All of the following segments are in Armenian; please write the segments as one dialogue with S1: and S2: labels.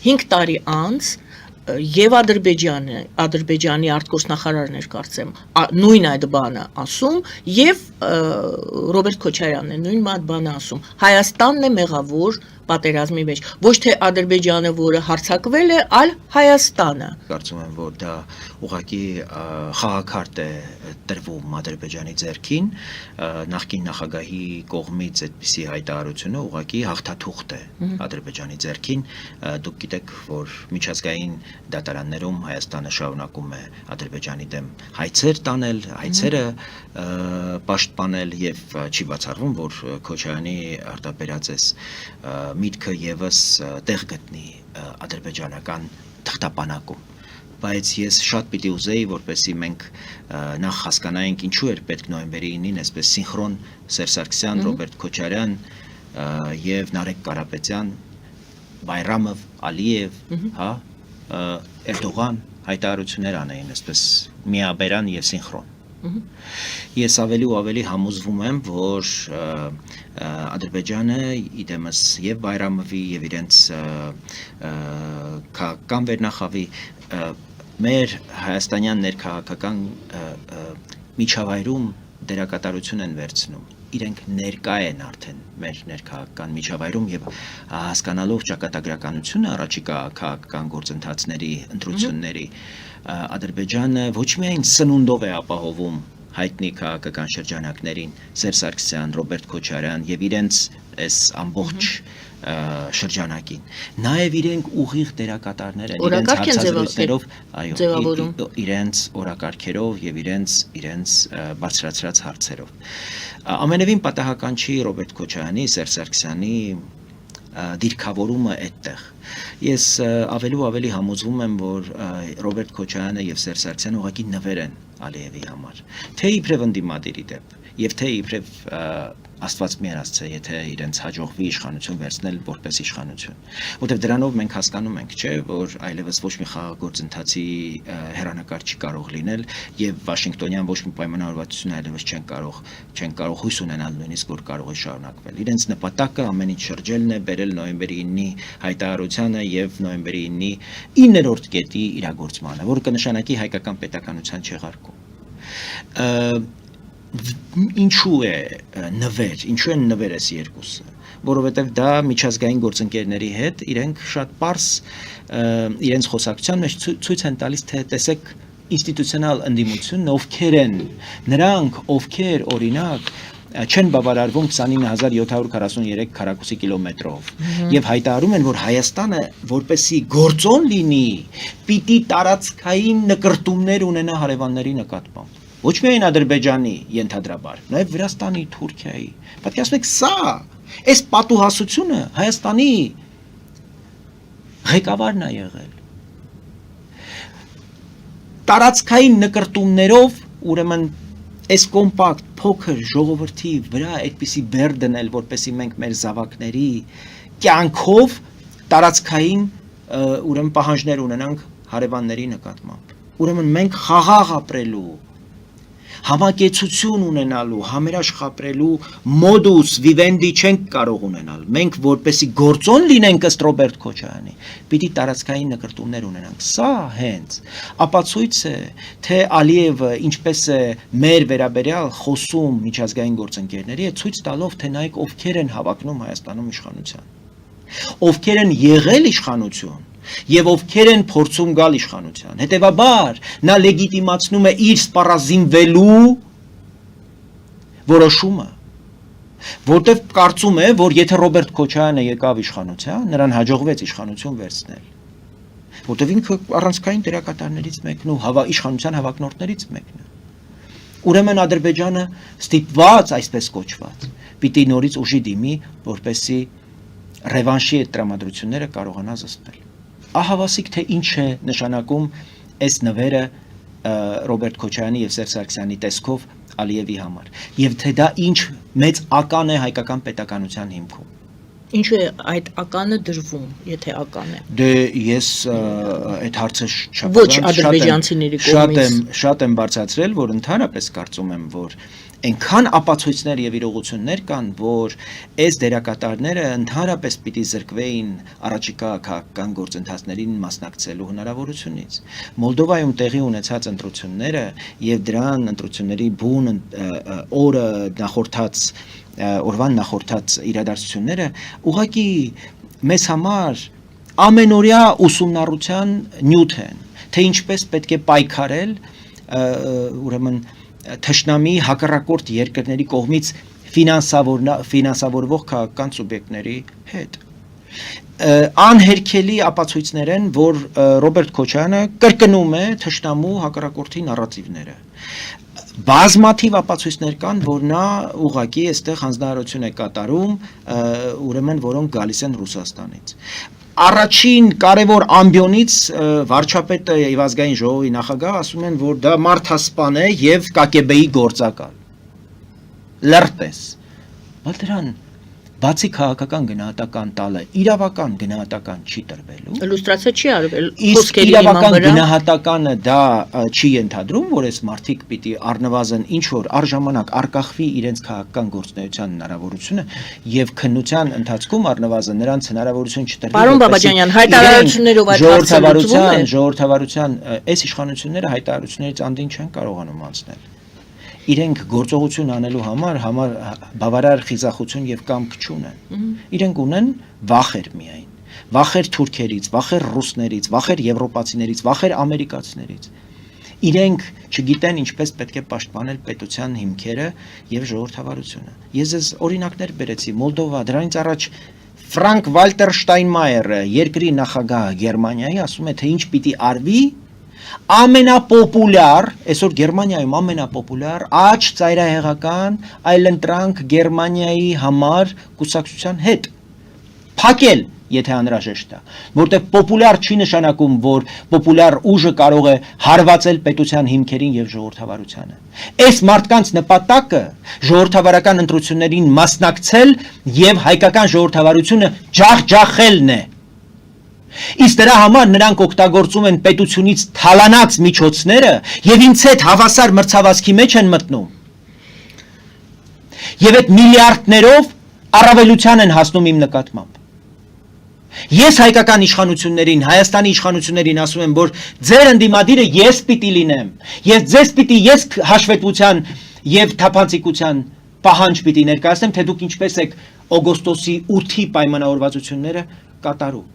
S1: 5 տարի անց եւ Ադրբեջանի արտգործնախարարներ կարծեմ նույն այդ բանը ասում եւ Ռոբերտ Քոչարյանն է նույն այդ բանը ասում Հայաստանն է մեղավոր պատերազմի մեջ ոչ թե Ադրբեջանը որը հարձակվել է այլ Հայաստանը
S2: կարծում եմ որ դա ուղղակի խաղաքարտ է տրվում Ադրբեջանի ձեռքին նախկին նախագահի կողմից այդպիսի հայտարարությունը ուղղակի հաղթաթուղթ է Ադրբեջանի ձեռքին դուք գիտեք որ միջազգային դատարաններում Հայաստանը շարունակում է Ադրբեջանի դեմ հայցեր տանել, հայցերը պաշտպանել եւ չի բացառվում, որ Քոչարյանի արտաբերած էս միտքը եւս տեղ գտնի ադրբեջանական թղթապանակում բայց ես շատ պիտի ուզեի որպեսզի մենք նախ հասկանայինք ինչու էր պետք նոյեմբերի 9-ին այսպես սինխրոն Սերժ Սարգսյան, Ռոբերտ Քոչարյան եւ Նարեկ Կարապետյան, Բայրամով, Ալիև, հա Էրդողան հայտարարություններ անեին այսպես միաբերան եւ սինխրոն Ես ավելի ու ավելի համոզվում եմ, որ Ադրբեջանը իդեմս եւ Բայրամովի եւ իրենց քաղաքական վերնախավի մեր հայաստանյան ներքաղաքական միջավայրում դերակատարություն են վերցնում իրենք ներկա են արդեն մեր ներքաղաքական միջավայրում եւ հասկանալով ճակատագրականությունը առաջիկա քաղաքական գործընթացների ընտրությունների Ադրբեջանը ոչ միայն սնունդով է ապահովում հայտնի քաղաքական շրջանակներին Սերժ Սարգսյան, Ռոբերտ Քոչարյան եւ իրենց այս ամբողջ շրջանակին նաեւ իրենք ուղիղ դերակատարներ են իրենց հարցազրույցներով այո իրենց օրակարգերով եւ իրենց բարձրացրած հարցերով ամենևին պատահական չի Ռոբերտ Քոչարյանի Սերժ Սարգսյանի դիրքավորումը այդտեղ ես ավելի ու ավելի համոզվում եմ որ Ռոբերտ Քոչարյանը եւ Սերժ Սարգսյանը ուղղակի նվեր են Ալիևի համար թե իբրև ընդդիմադիրի դեպ եւ թե իբրև Աստված միայն ասցե եթե իրենց հաջողվի իշխանություն վերցնել որպես իշխանություն որտեղ դրանով մենք հասկանում ենք չէ որ այլևս ոչ մի խաղաղագործընթացի հերանեկար չի կարող լինել եւ Վաշինգտոնյան ոչ մի պայմանավորվածություն այլևս չեն կարող հույս ունենալ նույնիսկ որ կարող է շարունակվել իրենց նպատակը ամեն ինչ շրջելն է բերել նոյեմբերի 9-ի հայտարարությանը եւ նոյեմբերի 9-ի 9-րդ կետի իրագործմանը որը կնշանակի հայկական պետականության չեղարկում Ինչու է նվեր, ինչու են նվեր էս երկուսը, որովհետև դա միջազգային գործընկերների հետ իրենք շատ պարզ իրենց խոսակցության մեջ ցույց են տալիս թե տեսեք ինստիտուցիոնալ ընդդիմությունն ովքեր են նրանք ովքեր օրինակ չեն բավարարվում 29743 քառակուսի կիլոմետրով եւ հայտարարում են որ Հայաստանը որպեսի գործոն լինի պիտի տարածքային նկրտումներ ունենա հարևանների նկատմամբ Ոչ միայն Ադրբեջանի ենթադրաբար, նաև Վրաստանի, Թուրքիայի։ Պատկերացնեք սա, այս պատուհասությունը Հայաստանի ղեկավարն է եղել։ Տարածքային նկրտումներով, ուրեմն այս կոմպակտ փոքր ժողովրդի վրա այդպիսի բեր դնել, որպեսզի մենք մեր զավակների կյանքով տարածքային ուրեմն պահանջներ ունենանք հարևանների նկատմամբ։ Ուրեմն մենք խաղաղ ապրելու Համակեցություն ունենալու, համերաշխ ապրելու մոդուս վիվենդի չենք կարող ունենալ։ Մենք որպեսի գործոն լինենք ըստ Ռոբերտ Քոչարյանի, պիտի տարածքային նկրտումներ ունենանք։ Սա հենց ապացույց է, թե Ալիևը ինչպես է մեր վերաբերյալ խոսում միջազգային գործընկերների հետ, ցույց տալով, թե նայեք ովքեր են հավակնում Հայաստանում իշխանության։ Ովքեր են եղել իշխանություն Եվ ովքեր են փորձում գալ իշխանության Հետևաբար նա լեգիտիմացնում է իր սպառազինվելու որոշումը Որտեվ կարծում է, որ եթե Ռոբերտ Քոչարյանը եկավ իշխանության Նրան հաջողվեց իշխանություն վերցնել Որտեվ ինքը առանցքային դերակատարներից մեկն ու իշխանության հավակնորդներից մեկն է Ուրեմն Ադրբեջանը ստիպված այսպես կոչված Պիտի նորից ուժի դիմի, որպեսզի ռևանշի այդ տրամադրությունները կարողանա զսպել Ահավասիկ թե ինչ է նշանակում այս նվերը Ռոբերտ Քոչարյանի եւ Սերժ Սարգսյանի տեսքով Ալիևի համար եւ թե դա ինչ մեծ ական է հայկական պետականության հիմքում
S1: Ինչու է այդ ականը դրվում եթե ական է
S2: Դե ես այդ հարցը
S1: ոչ ադրբեջանցիների կողմից
S2: շատ եմ բարձրացրել որ ընդհանրապես կարծում եմ որ այնքան ապացույցներ եւ իրողություններ կան, որ այս դերակատարները ընդհանրապես պիտի զրկվեին առաջիկա քաղաքական գործընթացներին մասնակցելու հնարավորությունից։ Մոլդովայում տեղի ունեցած ընտրությունները եւ դրան ընտրությունների բուն օրը նախորդած օրվան նախորդած իրադարձությունները ուղղակի մեզ համար ամենօրյա ուսումնառության նյութ են, թե ինչպես պետք է պայքարել ուրեմն թշնամի հակառակորդ երկրների կողմից ֆինանսավորվող քաղաքական սուբյեկտների հետ։ Անհերքելի ապացույցներ են, որ Ռոբերտ Քոչարյանը կրկնում է թշնամու հակառակորդի նարատիվները։ Բազմաթիվ ապացույցներ կան, որ նա ուղղակի այստեղ հանձնարարություն է կատարում, ուրեմն որոնք գալիս են Ռուսաստանից։ Առաջին կարևոր ամբիոնից վարչապետը եւ ազգային ժողովի նախագահ ասում են, որ դա մարդասպան է եւ ԿԿԲ-ի գործակալ։ Լրտես։ Բայց դրան բացի քաղաքական գնահատական տալը, իրավական գնահատական չի տրվելու։
S1: Իլյուստրացիա չի արվել
S2: Իսկ իրավական գնահատականը դա չի ենթադրում, որ այս մարդիկ պիտի առնվազն ինչ որ առժամանակ արկախվի իրենց քաղաքական գործունեության հնարավորությունը եւ քննության ընթացքում առնվազն նրանց հնարավորություն չտրվի։
S1: Պարոն Բաբաջանյան, հայտարարություններով այդ
S2: ժողովրդավարության այս իշխանությունները հայտարարություններից անդին չեն կարողանում անցնել։ Իրենք գործողություն անելու համար բավարար խիզախություն եւ կամք չունեն։ Իրենք ունեն վախեր միայն։ Վախեր թուրքերից, վախեր ռուսներից, վախեր եվրոպացիներից, վախեր ամերիկացիներից։ Իրենք չգիտեն ինչպես պետք է պաշտպանել պետության հիմքերը եւ ժողովրդավարությունը։ Ես ձեզ օրինակներ բերեցի Մոլդովա, դրանից առաջ Ֆրանկ Վալտեր Շտայնմայերը, երկրի նախագահ Գերմանիայի, ասում է, թե ինչ պիտի արվի ամենապոպուլյար, այսօր Գերմանիայում ամենապոպուլյար աջ ծայրահեղական այլընտրանք Գերմանիայի համար կուսակցության հետ փակել, եթե անհրաժեշտ է, որտեղ պոպուլյար չի նշանակում, որ պոպուլյար ուժը կարող է հարվածել պետության հիմքերին եւ ժողովրդավարությանը։ Այս մարդկանց նպատակը ժողովրդավարական ընտրություններին մասնակցել եւ հայկական ժողովրդավարությունը ջախջախելն է։ Իսկ դրա համար նրանք օգտագործում են պետությունից թալանած միջոցները եւ ինձ հետ հավասար մրցավազքի մեջ են մտնում։ Եվ այդ միլիարդներով առավելության են հասնում իմ նկատմամբ։ Ես հայկական իշխանություններին, Հայաստանի իշխանություններին ասում եմ, որ ձեր ընդդիմադիրը ես պիտի լինեմ, եւ ձեզ պիտի ես հաշվետվության եւ թափանցիկության պահանջ պիտի ներկայացնեմ, թե դուք ինչպես եք օգոստոսի 8-ի պայմանավորվածությունները կատարում։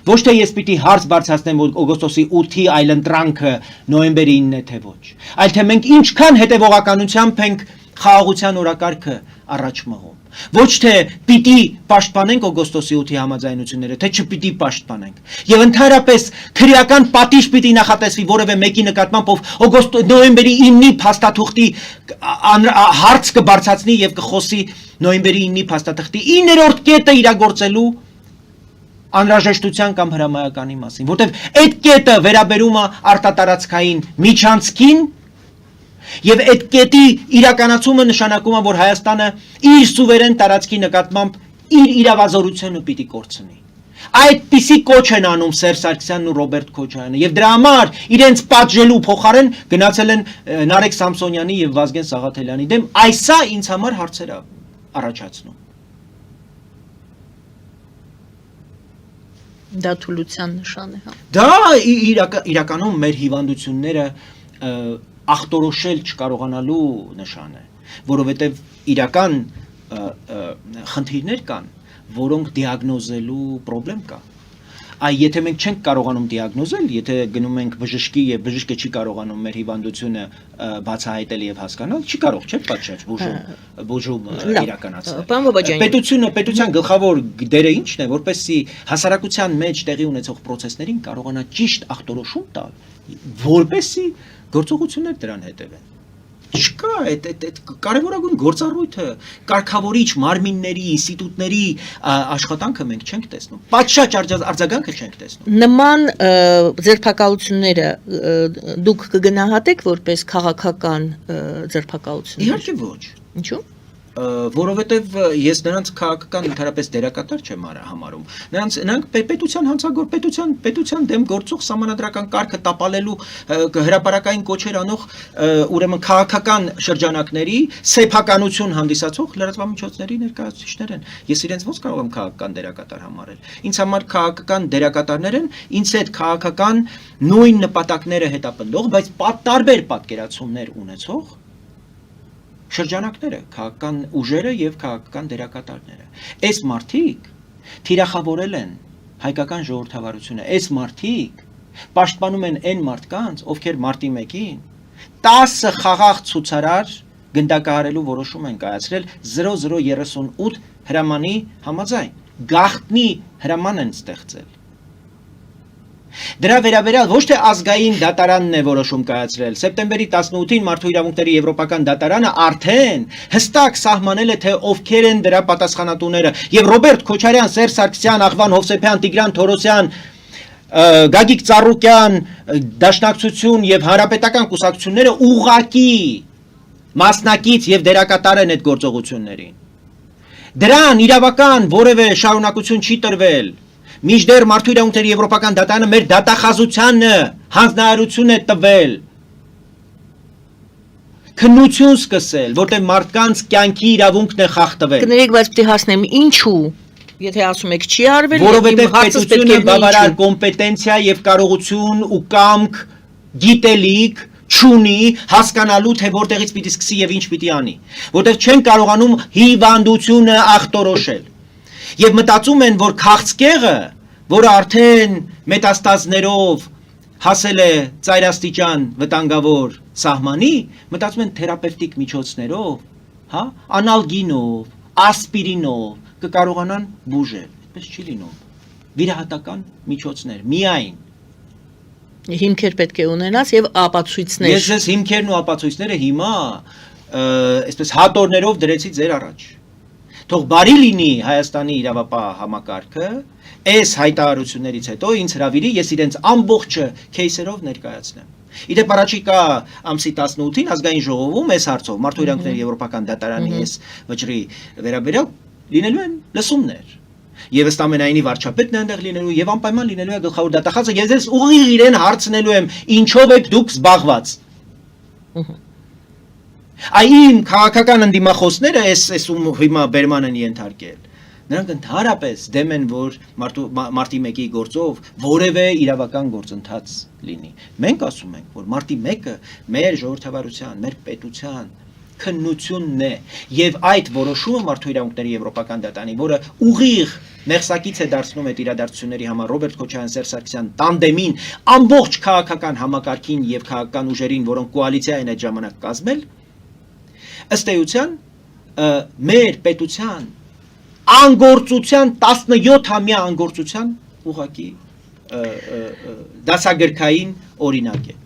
S2: Ոչ թե ես պիտի հարց բարձրացնեմ, որ օգոստոսի 8-ի այլընտրանքը նոյեմբերի 9-ն է թե ոչ, այլ թե մենք ինչքան հետևողականությամբ ենք խաղաղության օրակարգը առաջ մղում։ Ոչ թե պիտի պաշտպանենք օգոստոսի 8-ի համաձայնությունները, թե չպիտի պաշտպանենք։ Եվ ընդհանրապես քրեական պատիժ պիտի նախատեսվի որևէ մեկի նկատմամբ, ով նոյեմբերի 9-ի փաստաթուղթի հարց կբարձրացնի եւ կխոսի նոյեմբերի 9-ի փաստաթղթի 9-րդ կետը իրագործելու անհրաժեշտության կամ հրամայականի մասին, որտեղ այդ կետը վերաբերում է արտատարածքային միջանցքին եւ այդ կետի իրականացումը նշանակում է, որ Հայաստանը իր սուվերեն տարածքի նկատմամբ իր իրավազորությունը պիտի կորցնի։ Այդպիսի կոչ են անում Սերժ Սարգսյանն ու Ռոբերտ Քոչարյանը եւ դրա համար իրենց պատժելու փոխարեն գնացել են Նարեկ Սամսոնյանի եւ Վազգեն Սաղաթելյանի դեմ, այսա ինձ համար հարցեր առաջացնում։
S1: Դա թուլության նշան է, հա։
S2: Դա իրականում մեր հիվանդությունները ախտորոշել չկարողանալու նշան է, որովհետև իրական խնդիրներ կան, որոնք դիագնոզելու պրոբլեմ կա։ Եթե մենք չենք կարողանում դիագնոզել, եթե գնում ենք բժշկի եւ բժիշկը չի կարողանում մեր հիվանդությունը բացահայտել եւ հասկանալ, չի կարող, չէ՞, պատշաճ բուժում իրականացնել։ Պետության գլխավոր դերը ի՞նչն է, որպեսզի հասարակության մեջ տեղի ունեցող process-ներին կարողանա ճիշտ ախտորոշում տալ, որպեսզի գործողություններ դրան հետևեն։ Չկա այդ կարևորագույն գործառույթը կարգավորիչ մարմինների, ինստիտուտների աշխատանքը մենք չենք տեսնում։ Պատշաճ արձագանքը չենք տեսնում։
S1: Նման ձերբակալությունները դուք կգնահատեք որպես քաղաքական ձերբակալություններ։
S2: Իհարկե ոչ։
S1: Ինչու՞։
S2: Որովհետև ես նրանց քաղաքական ընդհանրապես դերակատար չեմ համարում։ Նրանք պետության հանցագոր պետության դեմ գործող սահմանադրական կարգը տապալելու հրապարակային կոչեր անող ուրեմն քաղաքական շրջանակների սեփականություն հանդիսացող լրատվամիջոցների ներկայացուցիչներ են։ Ես իրենց ո՞նց կարող եմ քաղաքական դերակատար համարել։ Ինձ համար քաղաքական դերակատարներ են ինձ հետ քաղաքական նույն նպատակները հետապնդող, բայց տարբեր պատկերացումներ ունեցող շրջանակները, քաղաքական ուժերը եւ քաղաքական դերակատարները։ Այս մարդիկ թիրախավորել են հայկական ժողովրդավարությունը։ Այս մարդիկ պաշտպանում են այն մարդկանց, ովքեր մարտի 1-ին 10 խաղաղ ցուցարար գնդակահարելու որոշում են կայացրել 0038 հրամանի համաձայն։ Գաղտնի հրաման են ստեղծել։ Դրա վերաբերյալ ոչ թե ազգային դատարանն է որոշում կայացրել։ Սեպտեմբերի 18-ին Մարդու իրավունքների եվրոպական դատարանը արդեն հստակ սահմանել է, թե ովքեր են դրա պատասխանատուները։ Եվ Ռոբերտ Քոչարյան, Սերժ Սարգսյան, Աղվան Հովսեփյան, Տիգրան Թորոսյան, Գագիկ Ծառուկյան, Դաշնակցություն եւ Հանրապետական կուսակցությունները ուղղակի մասնակից եւ դերակատար են այդ գործողություններին։ Դրան իրավական որևէ շարունակություն չի տրվել։ Մինչդեռ Մարդու իրավունքների եվրոպական դատարանը մեր դատախազությանը հանձնարարություն է տվել քննություն սկսել, որտեղ մարդկանց կյանքի իրավունքն է խախտվել։
S1: Կներեք, բայց պիտի հասնեմ ինչու։ Եթե ասում եք չի արվել,
S2: որովհետև պետությունը բավարար կոմպետենցիա եւ կարողություն ու կամք գիտելիք չունի հասկանալու, թե որտեղից պիտի սկսի եւ ինչ պիտի անի, որտեղ չեն կարողանում հիվանդությունը ախտորոշել։ Եվ մտածում են, որ քաղցկեղը, որը արդեն մետաստազներով հասել է ծայրաստիճան վտանգավոր սահմանի, մտածում են թերապևտիկ միջոցներով, հա, անալգինով, ասպիրինով կկարողանան բուժել։ Այդպես չի լինում։ Վիրահատական միջոցներ միայն
S1: հիմքեր պետք է ունենաս եւ ապացույցներ։
S2: Ես ձեզ հիմքերն ու ապացույցները հիմա այսպես հատորներով դրեցի ձեր առաջ։ Թող բարի լինի Հայաստանի իրավապահ համակարգը, այս հայտարարություններից հետո ինձ հրավիրի, ես իրենց ամբողջը քեյսերով ներկայացնեմ։ Իդեպ առաջիկա ամսի 18-ին ազգային ժողովում այս հարցով Մարդու իրավունքների եվրոպական դատարանի այս վճռի վերաբերյալ լինելու են լսումներ։ Եվ ըստ ամենայնի վարչապետն է այնտեղ լինելու եւ անպայման լինելու է գլխավոր դատախազը, եւ ես ուղիղ իրեն հարցնելու եմ, ինչով եք դուք զբաղված։ Այն քաղաքական ընդդիմախոսները այս ում հիմա բերման են ենթարկել։ Նրանք ընդհանրապես դեմ են, որ մարտի 1-ի գործով որևէ իրավական գործընթաց լինի։ Մենք ասում ենք, որ մարտի 1-ը մեր ժողովրդավարության, մեր պետության քննությունն է, եւ այդ որոշումը Մարդու իրավունքների եվրոպական դատարանի, որը ուղիղ մեղսակից է դարձնում այդ իրադարձությունների համար Ռոբերտ Քոչարյան, Սերժ Սարգսյան տանդեմին, ամբողջ քաղաքական համակարգին եւ քաղաքական ուժերին, որոնք կոալիցիա են այդ ժամանակ կազմել, ըստ էության մեր պետության անգործության 17-ամյա անգործության ուղղակի դասագրքային օրինակ է։